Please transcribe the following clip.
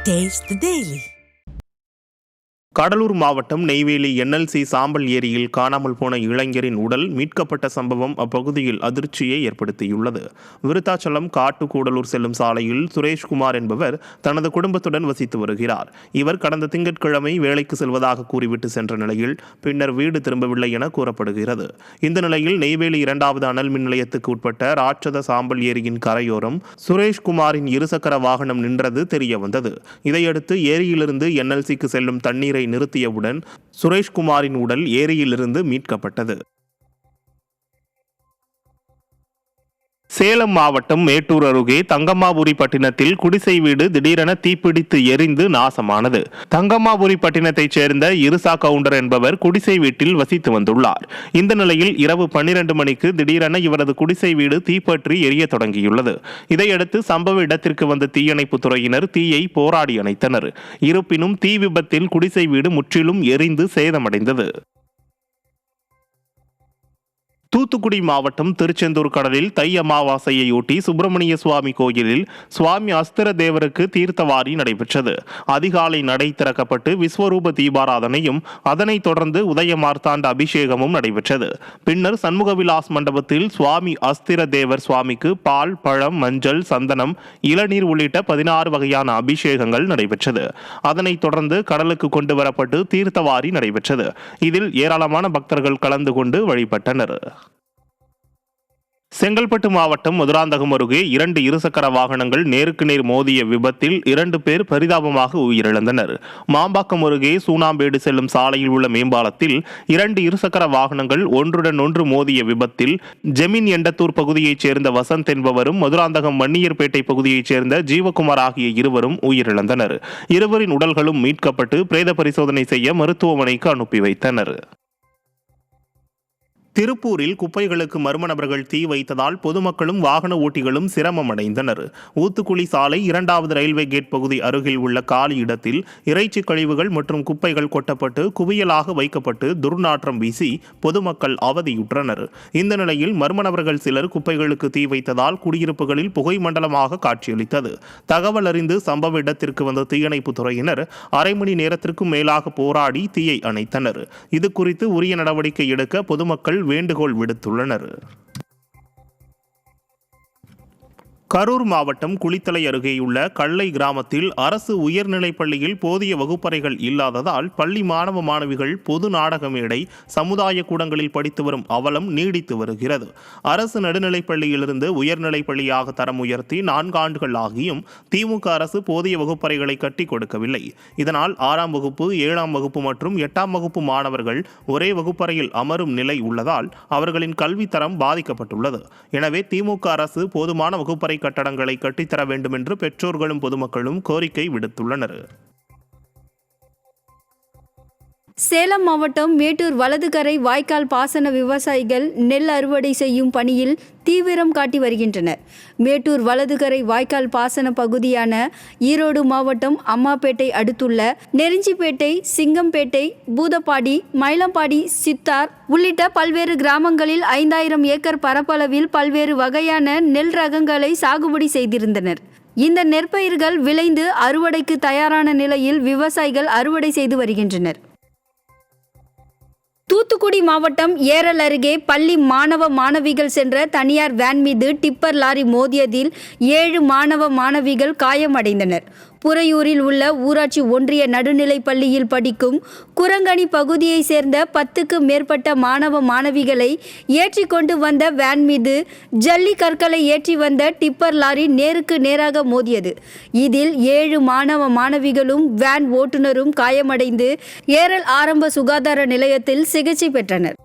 Taste the Daily. Cuddalore மாவட்டம் Neyveli NLC சாம்பல் ஏரியில் காணாமல் போன இளைஞரின் உடல் மீட்கப்பட்ட சம்பவம் அப்பகுதியில் அதிர்ச்சியை ஏற்படுத்தியுள்ளது. விருத்தாச்சலம் காட்டுக்கூடலூர் செல்லும் சாலையில் சுரேஷ்குமார் என்பவர் தனது குடும்பத்துடன் வசித்து வருகிறார். இவர் கடந்த திங்கட்கிழமை வேலைக்கு செல்வதாக கூறிவிட்டு சென்ற நிலையில் பின்னர் வீடு திரும்பவில்லை என கூறப்படுகிறது. இந்த நிலையில் நெய்வேலி 2வது அனல் மின் நிலையத்துக்கு உட்பட்ட ராட்சத சாம்பல் ஏரியின் கரையோரம் சுரேஷ்குமாரின் இருசக்கர வாகனம் நின்றது தெரியவந்தது. இதையடுத்து ஏரியிலிருந்து என்எல்சிக்கு செல்லும் தண்ணீரை நிறுத்தியவுடன் சுரேஷ்குமாரின் உடல் ஏரியிலிருந்து மீட்கப்பட்டது. சேலம் மாவட்டம் மேட்டூர் அருகே தங்கம்மாபுரி பட்டினத்தில் குடிசை வீடு திடீரென தீப்பிடித்து எரிந்து நாசமானது. தங்கம்மாபுரி பட்டினத்தைச் சேர்ந்த இருசா கவுண்டர் என்பவர் குடிசை வீட்டில் வசித்து வந்துள்ளார். இந்த நிலையில் இரவு 12 மணிக்கு திடீரென இவரது குடிசை வீடு தீப்பற்றி எரிய தொடங்கியுள்ளது. இதையடுத்து சம்பவ இடத்திற்கு வந்த தீயணைப்பு துறையினர் தீயை போராடி அணைத்தனர். இருப்பினும் தீ விபத்தில் குடிசை வீடு முற்றிலும் எரிந்து சேதமடைந்தது. தூத்துக்குடி மாவட்டம் திருச்செந்தூர் கடலில் தை அமாவாசையொட்டி சுப்பிரமணிய சுவாமி கோயிலில் சுவாமி அஸ்திர தேவருக்கு தீர்த்தவாரி நடைபெற்றது. அதிகாலை நடை திறக்கப்பட்டு விஸ்வரூப தீபாராதனையும் அதனைத் தொடர்ந்து உதய மார்த்தாண்ட அபிஷேகமும் நடைபெற்றது. பின்னர் சண்முகவிலாஸ் மண்டபத்தில் சுவாமி அஸ்திர தேவர் சுவாமிக்கு பால், பழம், மஞ்சள், சந்தனம், இளநீர் உள்ளிட்ட 16 வகையான அபிஷேகங்கள் நடைபெற்றது. அதனைத் தொடர்ந்து கடலுக்கு கொண்டு வரப்பட்டு தீர்த்தவாரி நடைபெற்றது. இதில் ஏராளமான பக்தர்கள் கலந்து கொண்டு வழிபட்டனர். செங்கல்பட்டு மாவட்டம் மதுராந்தகம் அருகே 2 இருசக்கர வாகனங்கள் நேருக்கு நேர் மோதிய விபத்தில் 2 பேர் பரிதாபமாக உயிரிழந்தனர். மாம்பாக்கம் அருகே சூனாம்பேடு செல்லும் சாலையில் உள்ள மேம்பாலத்தில் 2 இருசக்கர வாகனங்கள் ஒன்றுடன் ஒன்று மோதிய விபத்தில் ஜெமின் எண்டத்தூர் பகுதியைச் சேர்ந்த வசந்த் என்பவரும் மதுராந்தகம் வன்னியர்பேட்டை பகுதியைச் சேர்ந்த ஜீவகுமார் ஆகிய இருவரும் உயிரிழந்தனர். இருவரின் உடல்களும் மீட்கப்பட்டு பிரேத பரிசோதனை செய்ய மருத்துவமனைக்கு அனுப்பி வைத்தனர். திருப்பூரில் குப்பைகளுக்கு மர்ம நபர்கள் தீ வைத்ததால் பொதுமக்களும் வாகன ஓட்டிகளும் சிரமம் அடைந்தனர். ஊத்துக்குளி சாலை 2வது ரயில்வே கேட் பகுதி அருகில் உள்ள காலி இடத்தில் இறைச்சி கழிவுகள் மற்றும் குப்பைகள் கொட்டப்பட்டு குவியலாக வைக்கப்பட்டு துர்நாற்றம் வீசி பொதுமக்கள் அவதியுற்றனர். இந்த நிலையில் மர்ம நபர்கள் சிலர் குப்பைகளுக்கு தீ வைத்ததால் குடியிருப்புகளில் புகை மண்டலமாக காட்சியளித்தது. தகவல் அறிந்து சம்பவ இடத்திற்கு வந்த தீயணைப்பு துறையினர் அரை மணி நேரத்திற்கும் மேலாக போராடி தீயை அணைத்தனர். இது குறித்து உரிய நடவடிக்கை எடுக்க பொதுமக்கள் வேண்டுகோள் விடுத்துள்ளனர். கரூர் மாவட்டம் குளித்தலை அருகேயுள்ள கள்ளை கிராமத்தில் அரசு உயர்நிலைப் பள்ளியில் போதிய வகுப்பறைகள் இல்லாததால் பள்ளி மாணவ மாணவிகள் பொது நாடக மேடை, சமுதாய கூடங்களில் படித்து வரும் அவலம் நீடித்து வருகிறது. அரசு நடுநிலைப் பள்ளியிலிருந்து உயர்நிலைப் பள்ளியாக தரம் உயர்த்தி 4 ஆண்டுகள் ஆகியும் திமுக அரசு போதிய வகுப்பறைகளை கட்டி கொடுக்கவில்லை. இதனால் 6ஆம் வகுப்பு, 7ஆம் வகுப்பு மற்றும் 8ஆம் வகுப்பு மாணவர்கள் ஒரே வகுப்பறையில் அமரும் நிலை உள்ளதால் அவர்களின் கல்வித்தரம் பாதிக்கப்பட்டுள்ளது. எனவே திமுக அரசு போதுமான வகுப்பறை கட்டடங்களை கட்டித்தர வேண்டும் என்று பெற்றோர்களும் பொதுமக்களும் கோரிக்கை விடுத்துள்ளனர். சேலம் மாவட்டம் மேட்டூர் வலதுகரை வாய்க்கால் பாசன விவசாயிகள் நெல் அறுவடை செய்யும் பணியில் தீவிரம் காட்டி வருகின்றனர். மேட்டூர் வலதுகரை வாய்க்கால் பாசன பகுதியான ஈரோடு மாவட்டம் அம்மாப்பேட்டை அடுத்துள்ள நெருஞ்சிப்பேட்டை, சிங்கம்பேட்டை, பூதப்பாடி, மயிலம்பாடி, சித்தார் உள்ளிட்ட பல்வேறு கிராமங்களில் 5000 ஏக்கர் பரப்பளவில் பல்வேறு வகையான நெல் ரகங்களை சாகுபடி செய்திருந்தனர். இந்த நெற்பயிர்கள் விளைந்து அறுவடைக்கு தயாரான நிலையில் விவசாயிகள் அறுவடை செய்து வருகின்றனர். தூத்துக்குடி மாவட்டம் ஏரல் அருகே பள்ளி மாணவ மாணவிகள் சென்ற தனியார் வேன் மீது டிப்பர் லாரி மோதியதில் 7 மாணவ மாணவிகள் காயமடைந்தனர். புறையூரில் உள்ள ஊராட்சி ஒன்றிய நடுநிலைப் பள்ளியில் படிக்கும் குரங்கணி பகுதியை சேர்ந்த 10க்கு மேற்பட்ட மாணவ மாணவிகளை ஏற்றி கொண்டு வந்த வேன் மீது ஜல்லி கற்களை ஏற்றி வந்த டிப்பர் லாரி நேருக்கு நேராக மோதியது. இதில் 7 மாணவ மாணவிகளும் வேன் ஓட்டுநரும் காயமடைந்து ஏரல் ஆரம்ப சுகாதார நிலையத்தில் சிகிச்சை பெற்றனர்.